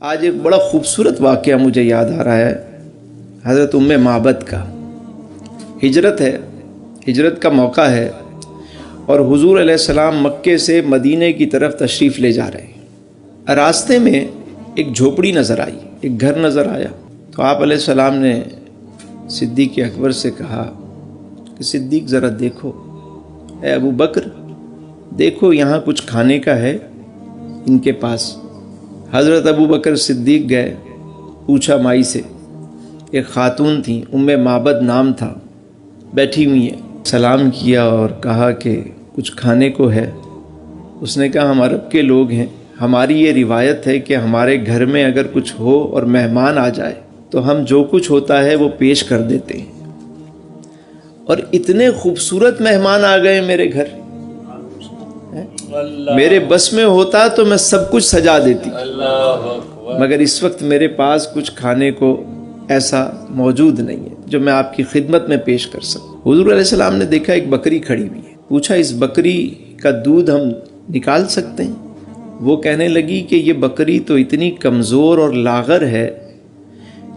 آج ایک بڑا خوبصورت واقعہ مجھے یاد آ رہا ہے حضرت معبد کا۔ ہجرت کا موقع ہے اور حضور علیہ السلام مکے سے مدینے کی طرف تشریف لے جا رہے ہیں۔ راستے میں ایک جھوپڑی نظر آئی، ایک گھر نظر آیا، تو آپ علیہ السلام نے صدیق اکبر سے کہا کہ صدیق ذرا دیکھو، اے ابو بکر دیکھو یہاں کچھ کھانے کا ہے ان کے پاس۔ حضرت ابو بکر صدیق گئے، پوچھا مائی سے، ایک خاتون تھی، معبد نام تھا، بیٹھی ہوئی ہے، سلام کیا اور کہا کہ کچھ کھانے کو ہے؟ اس نے کہا ہم عرب کے لوگ ہیں، ہماری یہ روایت ہے کہ ہمارے گھر میں اگر کچھ ہو اور مہمان آ جائے تو ہم جو کچھ ہوتا ہے وہ پیش کر دیتے ہیں، اور اتنے خوبصورت مہمان آ گئے میرے گھر، میرے بس میں ہوتا تو میں سب کچھ سجا دیتی، مگر اس وقت میرے پاس کچھ کھانے کو ایسا موجود نہیں ہے جو میں آپ کی خدمت میں پیش کر سکوں۔ حضور علیہ السلام نے دیکھا ایک بکری کھڑی ہوئی ہے، پوچھا اس بکری کا دودھ ہم نکال سکتے ہیں؟ وہ کہنے لگی کہ یہ بکری تو اتنی کمزور اور لاغر ہے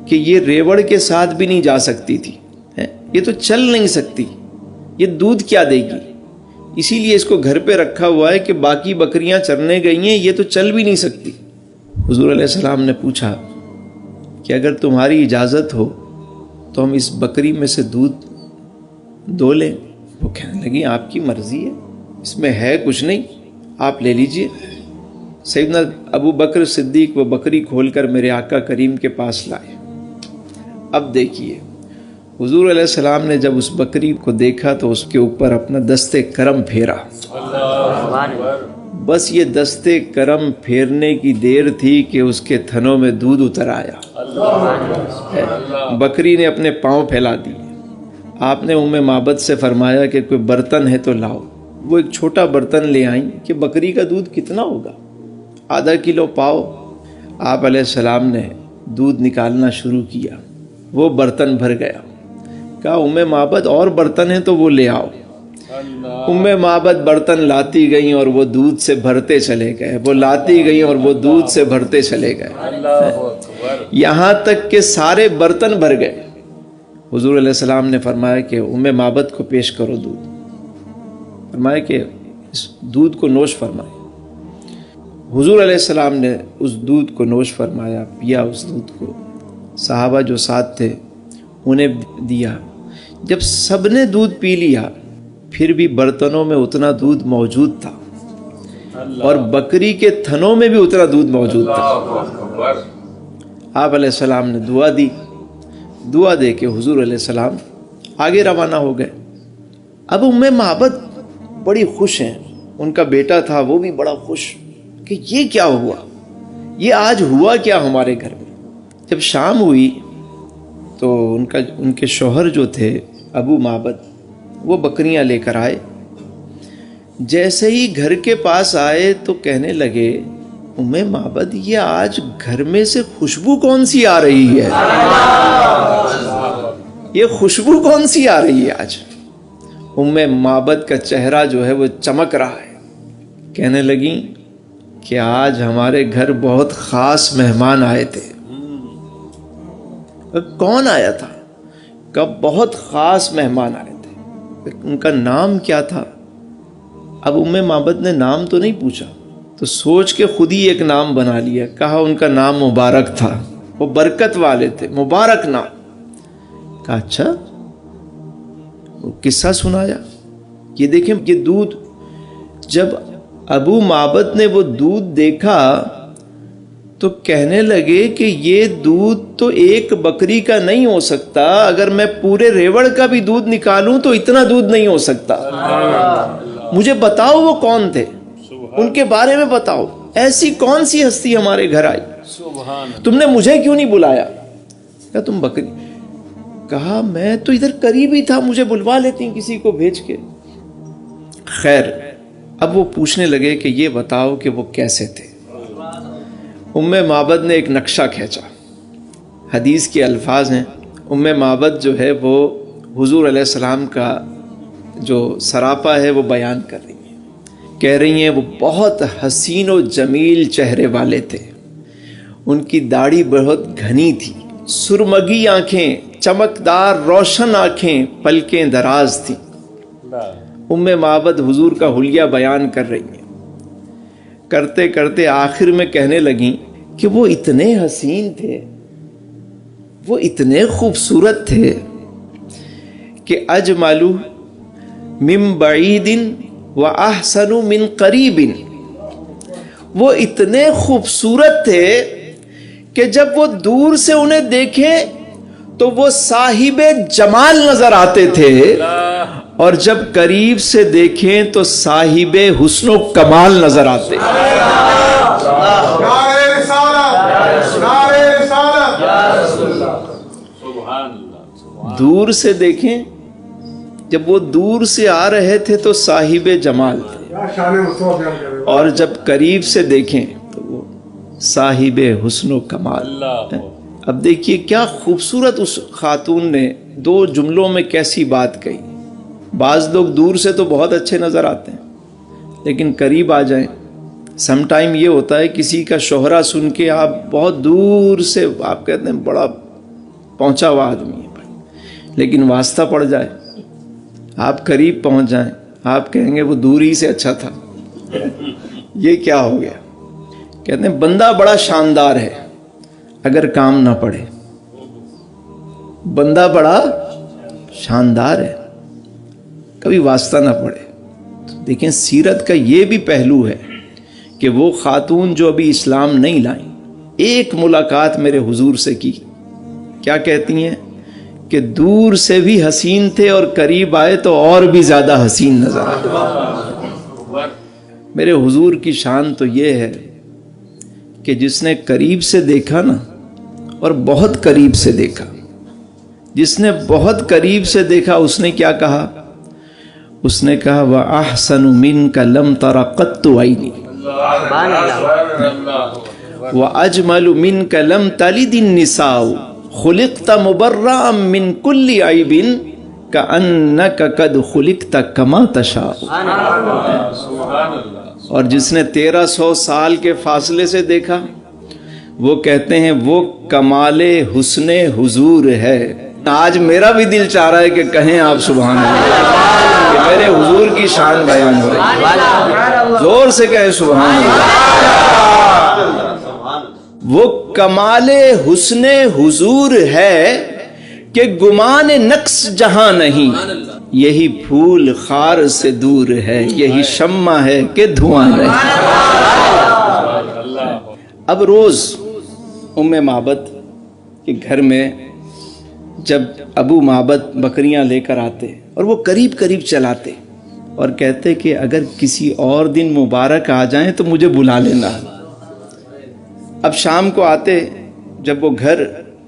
کہ یہ ریوڑ کے ساتھ بھی نہیں جا سکتی تھی، یہ تو چل نہیں سکتی، یہ دودھ کیا دے گی؟ اسی لیے اس کو گھر پہ رکھا ہوا ہے کہ باقی بکریاں چرنے گئی ہیں، یہ تو چل بھی نہیں سکتی۔ حضور علیہ السلام نے پوچھا کہ اگر تمہاری اجازت ہو تو ہم اس بکری میں سے دودھ دو لیں؟ وہ کہنے لگی آپ کی مرضی ہے، اس میں ہے کچھ نہیں، آپ لے لیجئے۔ سیدنا ابو بکر صدیق وہ بکری کھول کر میرے آقا کریم کے پاس لائے۔ اب دیکھیے حضور علیہ السلام نے جب اس بکری کو دیکھا تو اس کے اوپر اپنا دستے کرم پھیرا۔ بس یہ دستے کرم پھیرنے کی دیر تھی کہ اس کے تھنوں میں دودھ اتر آیا۔ بکری نے اپنے پاؤں پھیلا دی۔ آپ نے معبد سے فرمایا کہ کوئی برتن ہے تو لاؤ۔ وہ ایک چھوٹا برتن لے آئیں کہ بکری کا دودھ کتنا ہوگا، ½ کلو پاؤ۔ آپ علیہ السلام نے دودھ نکالنا شروع کیا، وہ برتن بھر گیا۔ کہا معبد اور برتن ہیں تو وہ لے آؤ۔ معبد برتن لاتی گئیں اور وہ دودھ سے بھرتے چلے گئے، وہ لاتی گئیں اور وہ دودھ سے بھرتے چلے گئے، یہاں تک کہ سارے برتن بھر گئے۔ حضور علیہ السلام نے فرمایا کہ معبد کو پیش کرو دودھ، فرمایا کہ اس دودھ کو نوش فرمائے۔ حضور علیہ السلام نے اس دودھ کو نوش فرمایا، پیا اس دودھ کو، صحابہ جو ساتھ تھے انہیں دیا۔ جب سب نے دودھ پی لیا پھر بھی برتنوں میں اتنا دودھ موجود تھا اور بکری کے تھنوں میں بھی اتنا دودھ موجود تھا۔ آپ علیہ السلام نے دعا دی، دعا دے کے حضور علیہ السلام آگے روانہ ہو گئے۔ اب معبد بڑی خوش ہیں، ان کا بیٹا تھا وہ بھی بڑا خوش کہ یہ کیا ہوا، یہ آج ہوا کیا ہمارے گھر میں۔ جب شام ہوئی تو ان کے شوہر جو تھے ابو معبد، وہ بکریاں لے کر آئے۔ جیسے ہی گھر کے پاس آئے تو کہنے لگے معبد یہ آج گھر میں سے خوشبو کون سی آ رہی ہے، یہ خوشبو کون سی آ رہی ہے آج؟ معبد کا چہرہ جو ہے وہ چمک رہا ہے۔ کہنے لگیں کہ آج ہمارے گھر بہت خاص مہمان آئے تھے۔ کون آیا تھا؟ کہ بہت خاص مہمان آئے تھے۔ ان کا نام کیا تھا؟ اب معبد نے نام تو نہیں پوچھا، تو سوچ کے خود ہی ایک نام بنا لیا، کہا ان کا نام مبارک تھا، وہ برکت والے تھے، مبارک نام۔ کہا اچھا، وہ قصہ سنایا۔ یہ دیکھیں یہ دودھ، جب ابو معبد نے وہ دودھ دیکھا تو کہنے لگے کہ یہ دودھ تو ایک بکری کا نہیں ہو سکتا، اگر میں پورے ریوڑ کا بھی دودھ نکالوں تو اتنا دودھ نہیں ہو سکتا۔ مجھے بتاؤ وہ کون تھے، ان کے بارے میں بتاؤ، ایسی کون سی ہستی ہمارے گھر آئی، تم نے مجھے کیوں نہیں بلایا؟ کہا تم بکری، کہا میں تو ادھر قریب ہی تھا، مجھے بلوا لیتی کسی کو بھیج کے۔ خیر، اب وہ پوچھنے لگے کہ یہ بتاؤ کہ وہ کیسے تھے۔ معبد نے ایک نقشہ کھینچا، حدیث کے الفاظ ہیں، معبد جو ہے وہ حضور علیہ السلام کا جو سراپا ہے وہ بیان کر رہی ہیں، کہہ رہی ہیں وہ بہت حسین و جمیل چہرے والے تھے، ان کی داڑھی بہت گھنی تھی، سرمگی آنکھیں، چمکدار روشن آنکھیں، پلکیں دراز تھیں۔ ام معبد حضور کا حلیہ بیان کر رہی ہیں، کرتے کرتے آخر میں کہنے لگیں کہ وہ اتنے حسین تھے، وہ اتنے خوبصورت تھے کہ اجمل من بعید و احسن من قریب، وہ اتنے خوبصورت تھے کہ جب وہ دور سے انہیں دیکھیں تو وہ صاحب جمال نظر آتے تھے، اور جب قریب سے دیکھیں تو صاحب حسن و کمال نظر آتے۔ دور سے دیکھیں، جب وہ دور سے آ رہے تھے تو صاحب جمال تھے، اور جب قریب سے دیکھیں تو وہ صاحب حسن و کمال۔ اب دیکھیے کیا خوبصورت اس خاتون نے دو جملوں میں کیسی بات کہی۔ بعض لوگ دور سے تو بہت اچھے نظر آتے ہیں، لیکن قریب آ جائیں، سم ٹائم یہ ہوتا ہے کسی کا شہرہ سن کے آپ بہت دور سے آپ کہتے ہیں بڑا پہنچا ہوا آدمی ہے، لیکن واسطہ پڑ جائے، آپ قریب پہنچ جائیں، آپ کہیں گے وہ دور ہی سے اچھا تھا۔ یہ کیا ہو گیا؟ کہتے ہیں بندہ بڑا شاندار ہے اگر کام نہ پڑے، بندہ بڑا شاندار ہے کبھی واسطہ نہ پڑے۔ دیکھیں سیرت کا یہ بھی پہلو ہے کہ وہ خاتون جو ابھی اسلام نہیں لائیں، ایک ملاقات میرے حضور سے کی، کیا کہتی ہیں کہ دور سے بھی حسین تھے اور قریب آئے تو اور بھی زیادہ حسین نظر آئے۔ میرے حضور کی شان تو یہ ہے کہ جس نے قریب سے دیکھا نا، اور بہت قریب سے دیکھا، جس نے بہت قریب سے دیکھا اس نے کیا کہا؟ اس نے کہا وَأَحْسَنُ مِنْكَ لَمْ تَرَ قَطُّ عَيْنِي وَأَجْمَلُ مِنْكَ لَمْ تَلِدِ النِّسَاءُ خُلِقْتَ مُبَرَّأً مِنْ كُلِّ عَيْبٍ كَأَنَّكَ قَدْ خُلِقْتَ كَمَا تَشَاءُ۔ اور جس نے 1300 سال کے فاصلے سے دیکھا، وہ کہتے ہیں وہ کمال حسن حضور ہے۔ آج میرا بھی دل چاہ رہا ہے کہ کہیں آپ سبحان اللہ، کہ میرے حضور کی شان بیان ہو رہی، زور سے کہیں سبحان اللہ۔ وہ کمال حسن حضور ہے کہ گمان نقص جہاں نہیں، یہی پھول خار سے دور ہے، یہی شمع ہے کہ دھواں نہیں۔ اب روز ام معبد کے گھر میں جب ابو معبد بکریاں لے کر آتے اور وہ قریب قریب چلاتے اور کہتے کہ اگر کسی اور دن مبارک آ جائیں تو مجھے بلا لینا۔ اب شام کو آتے جب وہ گھر،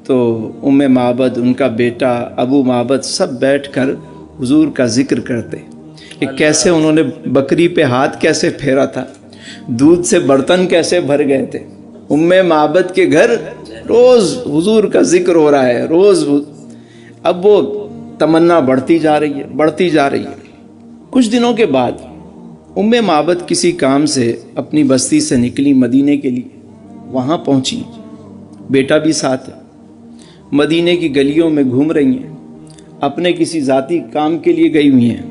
تو ام معبد، ان کا بیٹا ابو معبد سب بیٹھ کر حضور کا ذکر کرتے کہ کیسے انہوں نے بکری پہ ہاتھ کیسے پھیرا تھا، دودھ سے برتن کیسے بھر گئے تھے۔ ام معبد کے گھر روز حضور کا ذکر ہو رہا ہے، روز۔ اب وہ تمنا بڑھتی جا رہی ہے، بڑھتی جا رہی ہے۔ کچھ دنوں کے بعد ام معبد کسی کام سے اپنی بستی سے نکلی مدینے کے لیے، وہاں پہنچی، بیٹا بھی ساتھ ہے، مدینے کی گلیوں میں گھوم رہی ہیں، اپنے کسی ذاتی کام کے لیے گئی ہوئی ہیں۔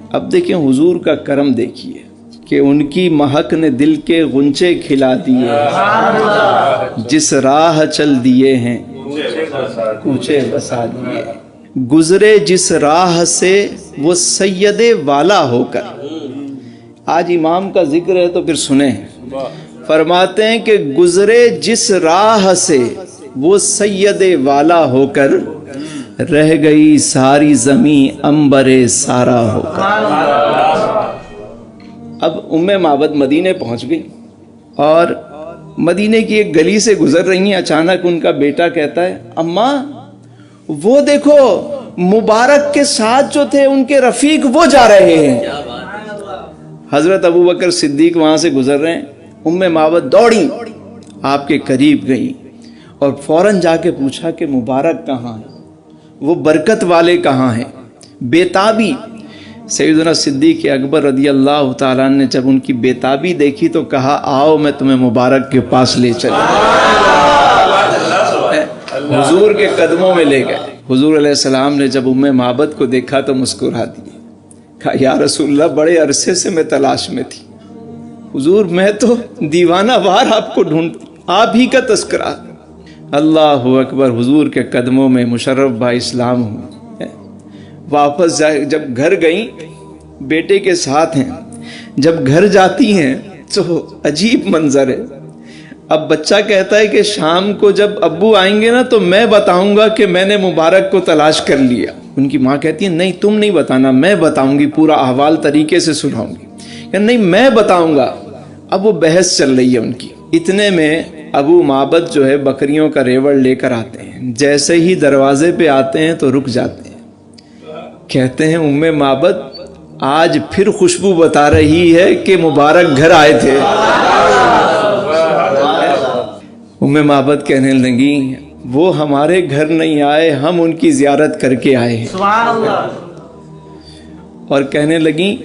اب دیکھیں حضور کا کرم دیکھیے کہ ان کی مہک نے دل کے غنچے کھلا دیے، جس راہ چل دیے ہیں کوچے بسا دیے، گزرے جس راہ سے وہ سید والا ہو کر۔ آج امام کا ذکر ہے تو پھر سنیں، فرماتے ہیں کہ گزرے جس راہ سے وہ سید والا ہو کر، رہ گئی ساری زمین عنبر سارا ہو کر۔ اب ام معبد مدینے پہنچ گئی اور مدینے کی ایک گلی سے گزر رہی ہیں، اچانک ان کا بیٹا کہتا ہے اماں وہ دیکھو مبارک کے ساتھ جو تھے ان کے رفیق وہ جا رہے ہیں۔ حضرت ابوبکر صدیق وہاں سے گزر رہے ہیں، ام معبد دوڑی آپ کے قریب گئی اور فوراً جا کے پوچھا کہ مبارک کہاں ہے، وہ برکت والے کہاں ہیں؟ بےتابی سیدنا صدیق اکبر رضی اللہ تعالیٰ عنہ نے جب ان کی بےتابی دیکھی تو کہا آؤ میں تمہیں مبارک کے پاس لے چلوں۔ حضور کے قدموں میں لے گئے. حضور علیہ السلام نے جب ام معبد کو دیکھا تو مسکرا دیے. کہا یا رسول اللہ بڑے عرصے سے میں تلاش میں تھی. حضور میں تو دیوانہ وار آپ کو ڈھونڈ، آپ ہی کا تذکرہ. اللہ اکبر. حضور کے قدموں میں مشرف با اسلام ہوں. واپس جب گھر گئیں بیٹے کے ساتھ ہیں، جب گھر جاتی ہیں تو عجیب منظر ہے. اب بچہ کہتا ہے کہ شام کو جب ابو آئیں گے نا تو میں بتاؤں گا کہ میں نے مبارک کو تلاش کر لیا. ان کی ماں کہتی ہے نہیں تم نہیں بتانا، میں بتاؤں گی، پورا احوال طریقے سے سناؤں گی. کہ نہیں میں بتاؤں گا. اب وہ بحث چل رہی ہے ان کی. اتنے میں ابو معبد جو ہے بکریوں کا ریوڑ لے کر آتے ہیں. جیسے ہی دروازے پہ آتے ہیں تو رک جاتے ہیں. کہتے ہیں ام معبد آج پھر خوشبو بتا رہی ہے کہ مبارک گھر آئے تھے. ام معبد کہنے لگی وہ ہمارے گھر نہیں آئے، ہم ان کی زیارت کر کے آئے ہیں. سبحان اللہ. اور کہنے لگی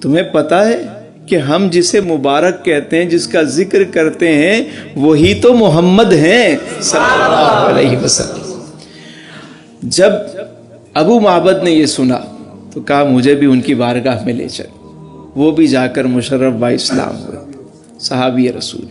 تمہیں پتہ ہے کہ ہم جسے مبارک کہتے ہیں، جس کا ذکر کرتے ہیں، وہی تو محمد ہیں صلی اللہ علیہ وسلم. جب ابو معبد نے یہ سنا تو کہا مجھے بھی ان کی بارگاہ میں لے چل. وہ بھی جا کر مشرف با اسلام ہوئے، صحابی رسول.